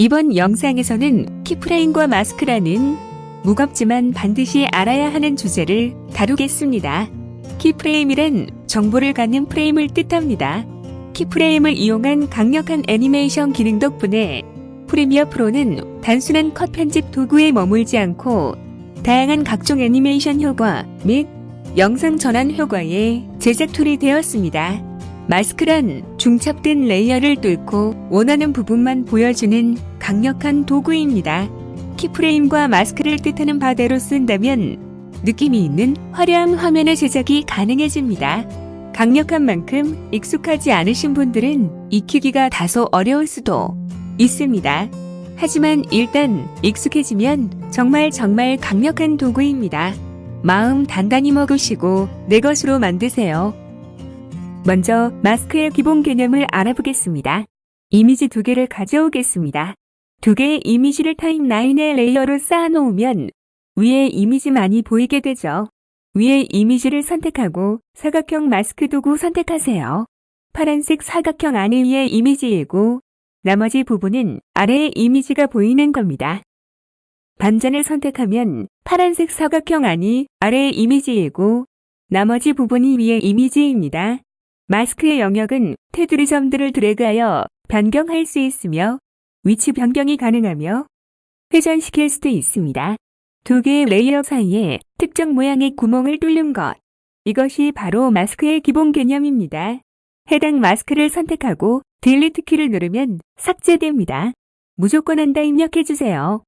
이번 영상에서는 키프레임과 마스크라는 무겁지만 반드시 알아야 하는 주제를 다루겠습니다. 키프레임이란 정보를 갖는 프레임을 뜻합니다. 키프레임을 이용한 강력한 애니메이션 기능 덕분에 프리미어 프로는 단순한 컷 편집 도구에 머물지 않고 다양한 각종 애니메이션 효과 및 영상 전환 효과의 제작 툴이 되었습니다. 마스크란 중첩된 레이어를 뚫고 원하는 부분만 보여주는 강력한 도구입니다. 키프레임과 마스크를 뜻하는 바대로 쓴다면 느낌이 있는 화려한 화면의 제작이 가능해집니다. 강력한 만큼 익숙하지 않으신 분들은 익히기가 다소 어려울 수도 있습니다. 하지만 일단 익숙해지면 정말 강력한 도구입니다. 마음 단단히 먹으시고 내 것으로 만드세요. 먼저 마스크의 기본 개념을 알아보겠습니다. 이미지 2개를 가져오겠습니다. 2개의 이미지를 타임라인의 레이어로 쌓아놓으면 위에 이미지만이 보이게 되죠. 위에 이미지를 선택하고 사각형 마스크 도구 선택하세요. 파란색 사각형 안이 위에 이미지이고 나머지 부분은 아래에 이미지가 보이는 겁니다. 반전을 선택하면 파란색 사각형 안이 아래에 이미지이고 나머지 부분이 위에 이미지입니다. 마스크의 영역은 테두리 점들을 드래그하여 변경할 수 있으며 위치 변경이 가능하며 회전시킬 수도 있습니다. 2개의 레이어 사이에 특정 모양의 구멍을 뚫는 것. 이것이 바로 마스크의 기본 개념입니다. 해당 마스크를 선택하고 딜리트 키를 누르면 삭제됩니다. 무조건 한다 입력해주세요.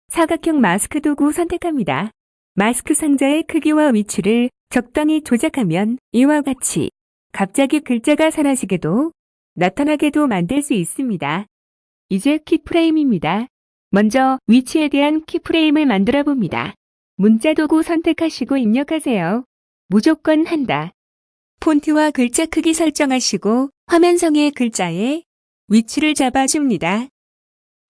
사각형 마스크 도구 선택합니다. 마스크 상자의 크기와 위치를 적당히 조작하면 이와 같이 갑자기 글자가 사라지게도 나타나게도 만들 수 있습니다. 이제 키프레임입니다. 먼저 위치에 대한 키프레임을 만들어 봅니다. 문자 도구 선택하시고 입력하세요. 무조건 한다. 폰트와 글자 크기 설정하시고 화면상의 글자에 위치를 잡아줍니다.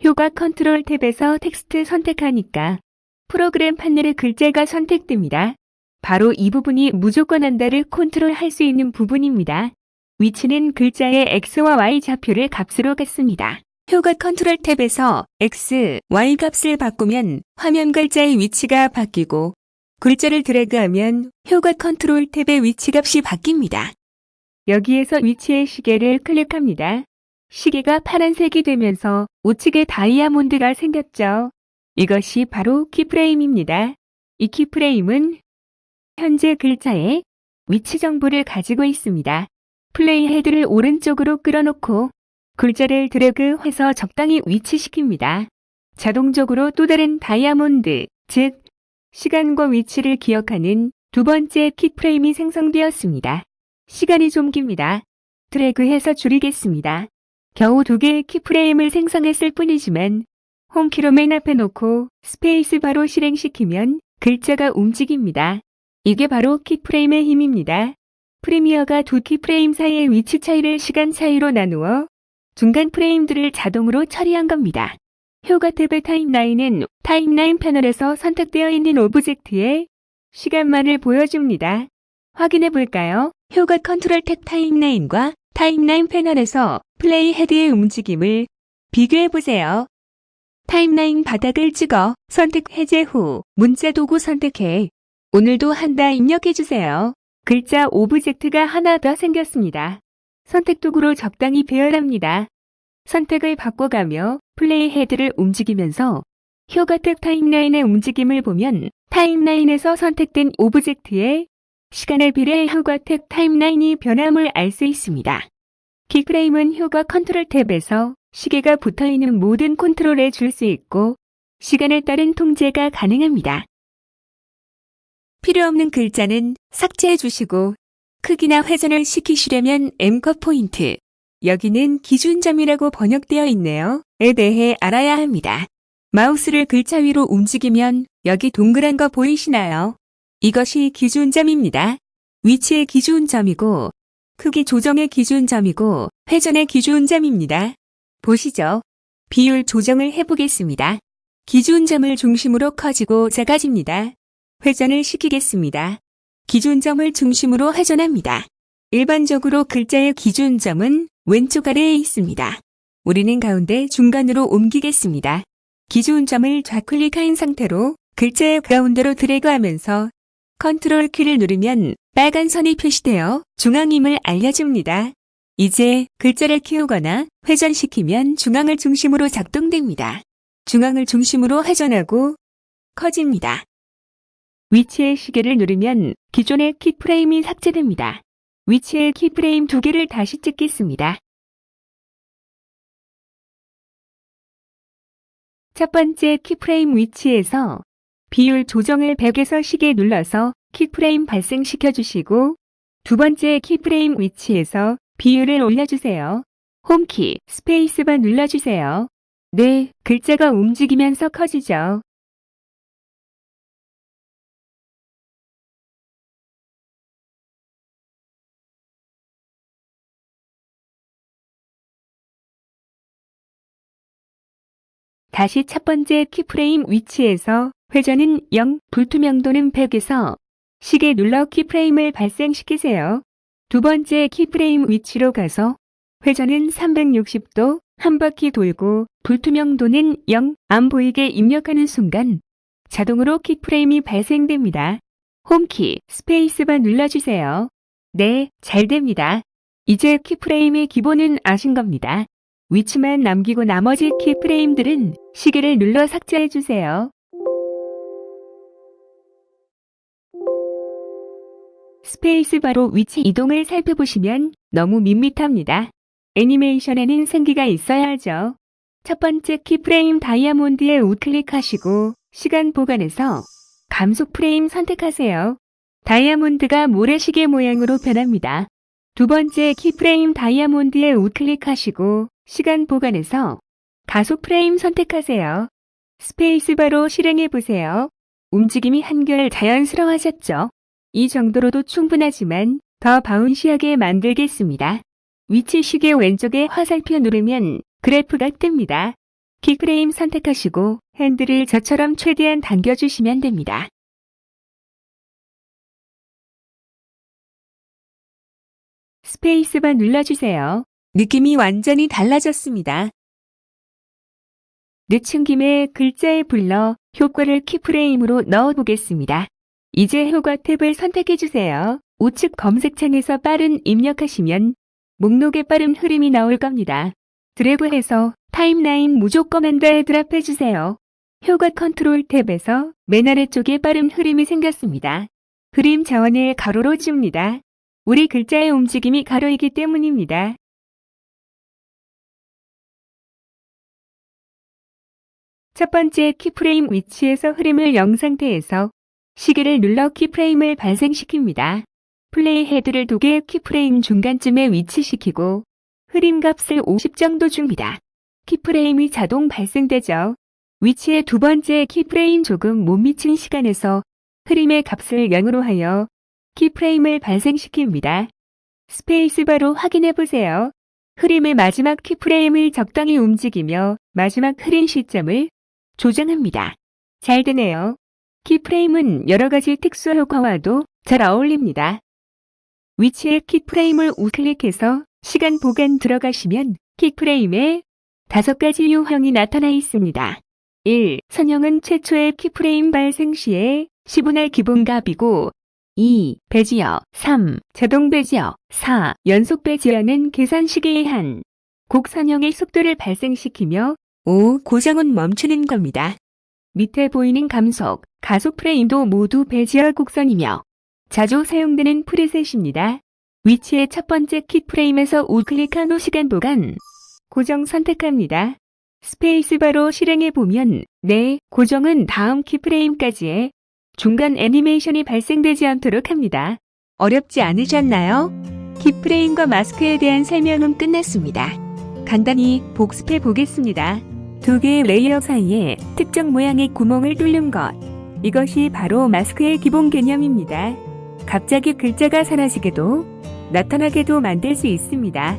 효과 컨트롤 탭에서 텍스트 선택하니까 프로그램 판넬의 글자가 선택됩니다. 바로 이 부분이 무조건 한다를 컨트롤할 수 있는 부분입니다. 위치는 글자의 X와 Y 좌표를 값으로 갖습니다. 효과 컨트롤 탭에서 X, Y 값을 바꾸면 화면 글자의 위치가 바뀌고 글자를 드래그하면 효과 컨트롤 탭의 위치 값이 바뀝니다. 여기에서 위치의 시계를 클릭합니다. 시계가 파란색이 되면서 우측에 다이아몬드가 생겼죠. 이것이 바로 키프레임입니다. 이 키프레임은 현재 글자의 위치 정보를 가지고 있습니다. 플레이 헤드를 오른쪽으로 끌어놓고 글자를 드래그해서 적당히 위치시킵니다. 자동적으로 또 다른 다이아몬드, 즉 시간과 위치를 기억하는 두 번째 키프레임이 생성되었습니다. 시간이 좀 깁니다. 드래그해서 줄이겠습니다. 겨우 2개의 키프레임을 생성했을 뿐이지만 홈키로 맨 앞에 놓고 스페이스 바로 실행시키면 글자가 움직입니다. 이게 바로 키프레임의 힘입니다. 프리미어가 두 키프레임 사이의 위치 차이를 시간 차이로 나누어 중간 프레임들을 자동으로 처리한 겁니다. 효과 탭의 타임라인은 타임라인 패널에서 선택되어 있는 오브젝트의 시간만을 보여줍니다. 확인해 볼까요? 효과 컨트롤 탭 타임라인과 타임라인 패널에서 플레이 헤드의 움직임을 비교해 보세요. 타임라인 바닥을 찍어 선택 해제 후 문자 도구 선택해 오늘도 한다 입력해주세요. 글자 오브젝트가 하나 더 생겼습니다. 선택 도구로 적당히 배열합니다. 선택을 바꿔가며 플레이 헤드를 움직이면서 효과 탭 타임라인의 움직임을 보면 타임라인에서 선택된 오브젝트의 시간에 비례해 효과 탭 타임라인이 변함을 알 수 있습니다. 키프레임은 효과 컨트롤 탭에서 시계가 붙어있는 모든 컨트롤에 줄 수 있고 시간에 따른 통제가 가능합니다. 필요 없는 글자는 삭제해 주시고 크기나 회전을 시키시려면 앵커 포인트, 여기는 기준점이라고 번역되어 있네요. 에 대해 알아야 합니다. 마우스를 글자 위로 움직이면 여기 동그란 거 보이시나요? 이것이 기준점입니다. 위치의 기준점이고 크기 조정의 기준점이고 회전의 기준점입니다. 보시죠. 비율 조정을 해보겠습니다. 기준점을 중심으로 커지고 작아집니다. 회전을 시키겠습니다. 기준점을 중심으로 회전합니다. 일반적으로 글자의 기준점은 왼쪽 아래에 있습니다. 우리는 가운데 중간으로 옮기겠습니다. 기준 점을 좌클릭한 상태로 글자의 가운데로 드래그하면서 컨트롤 키를 누르면 빨간 선이 표시되어 중앙임을 알려줍니다. 이제 글자를 키우거나 회전시키면 중앙을 중심으로 작동됩니다. 중앙을 중심으로 회전하고 커집니다. 위치의 시계를 누르면 기존의 키프레임이 삭제됩니다. 위치의 키프레임 2개를 다시 찍겠습니다. 첫 번째 키프레임 위치에서 비율 조정을 100에서 시계 눌러서 키프레임 발생시켜 주시고 두 번째 키프레임 위치에서 비율을 올려주세요. 홈키, 스페이스바 눌러주세요. 네, 글자가 움직이면서 커지죠. 다시 첫 번째 키프레임 위치에서 회전은 0, 불투명도는 100에서 시계 눌러 키프레임을 발생시키세요. 두 번째 키프레임 위치로 가서 회전은 360도 한 바퀴 돌고 불투명도는 0, 안 보이게 입력하는 순간 자동으로 키프레임이 발생됩니다. 홈키, 스페이스바 눌러주세요. 네, 잘 됩니다. 이제 키프레임의 기본은 아신 겁니다. 위치만 남기고 나머지 키프레임들은 시계를 눌러 삭제해주세요. 스페이스바로 위치 이동을 살펴보시면 너무 밋밋합니다. 애니메이션에는 생기가 있어야 하죠. 첫 번째 키프레임 다이아몬드에 우클릭하시고 시간 보관에서 감속 프레임 선택하세요. 다이아몬드가 모래시계 모양으로 변합니다. 두 번째 키프레임 다이아몬드에 우클릭하시고 시간 보관에서 가속 프레임 선택하세요. 스페이스바로 실행해보세요. 움직임이 한결 자연스러워졌죠? 이 정도로도 충분하지만 더 바운시하게 만들겠습니다. 위치 시계 왼쪽에 화살표 누르면 그래프가 뜹니다. 키프레임 선택하시고 핸들을 저처럼 최대한 당겨주시면 됩니다. 스페이스바 눌러주세요. 느낌이 완전히 달라졌습니다. 늦춘 김에 글자에 불러 효과를 키프레임으로 넣어보겠습니다. 이제 효과 탭을 선택해주세요. 우측 검색창에서 빠른 입력하시면 목록에 빠른 흐름이 나올 겁니다. 드래그해서 타임라인 무조 커맨드에 드랍해주세요. 효과 컨트롤 탭에서 맨 아래쪽에 빠른 흐름이 생겼습니다. 그림 자원을 가로로 줍니다. 우리 글자의 움직임이 가로이기 때문입니다. 첫 번째 키프레임 위치에서 흐름을 0 상태에서 시계를 눌러 키프레임을 발생시킵니다. 플레이 헤드를 2개 키프레임 중간쯤에 위치시키고 흐림 값을 50 정도 줍니다. 키프레임이 자동 발생되죠. 위치의 두 번째 키프레임 조금 못 미친 시간에서 흐림의 값을 0으로 하여 키프레임을 발생시킵니다. 스페이스바로 확인해보세요. 흐림의 마지막 키프레임을 적당히 움직이며 마지막 흐림 시점을 조정합니다. 잘 되네요. 키프레임은 여러 가지 특수 효과와도 잘 어울립니다. 위치에 키프레임을 우클릭해서 시간 보관 들어가시면 키프레임에 5가지 유형이 나타나 있습니다. 1. 선형은 최초의 키프레임 발생 시에 10분할 기본값이고 2. 배지어 3. 자동 배지어 4. 연속 배지어는 계산 시계의 한 곡 선형의 속도를 발생시키며 5. 고정은 멈추는 겁니다. 밑에 보이는 감속, 가속 프레임도 모두 배지어 곡선이며 자주 사용되는 프리셋입니다. 위치의 첫 번째 키프레임에서 우클릭한 후 시간 보관, 고정 선택합니다. 스페이스바로 실행해보면 네, 고정은 다음 키프레임까지의 중간 애니메이션이 발생되지 않도록 합니다. 어렵지 않으셨나요? 키프레임과 마스크에 대한 설명은 끝났습니다. 간단히 복습해 보겠습니다. 2개의 레이어 사이에 특정 모양의 구멍을 뚫는 것. 이것이 바로 마스크의 기본 개념입니다. 갑자기 글자가 사라지게도 나타나게도 만들 수 있습니다.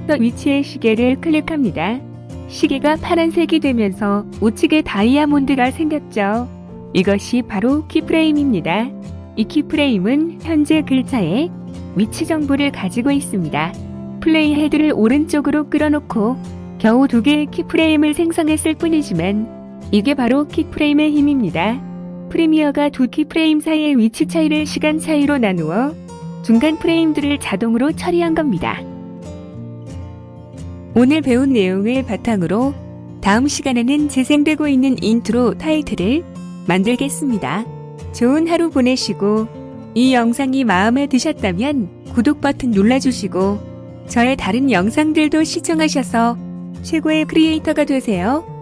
또 위치의 시계를 클릭합니다. 시계가 파란색이 되면서 우측에 다이아몬드가 생겼죠. 이것이 바로 키프레임입니다. 이 키프레임은 현재 글자의 위치 정보를 가지고 있습니다. 플레이 헤드를 오른쪽으로 끌어놓고 겨우 2개의 키프레임을 생성했을 뿐이지만 이게 바로 키프레임의 힘입니다. 프리미어가 두 키프레임 사이의 위치 차이를 시간 차이로 나누어 중간 프레임들을 자동으로 처리한 겁니다. 오늘 배운 내용을 바탕으로 다음 시간에는 재생되고 있는 인트로 타이틀을 만들겠습니다. 좋은 하루 보내시고 이 영상이 마음에 드셨다면 구독 버튼 눌러주시고 저의 다른 영상들도 시청하셔서 최고의 크리에이터가 되세요.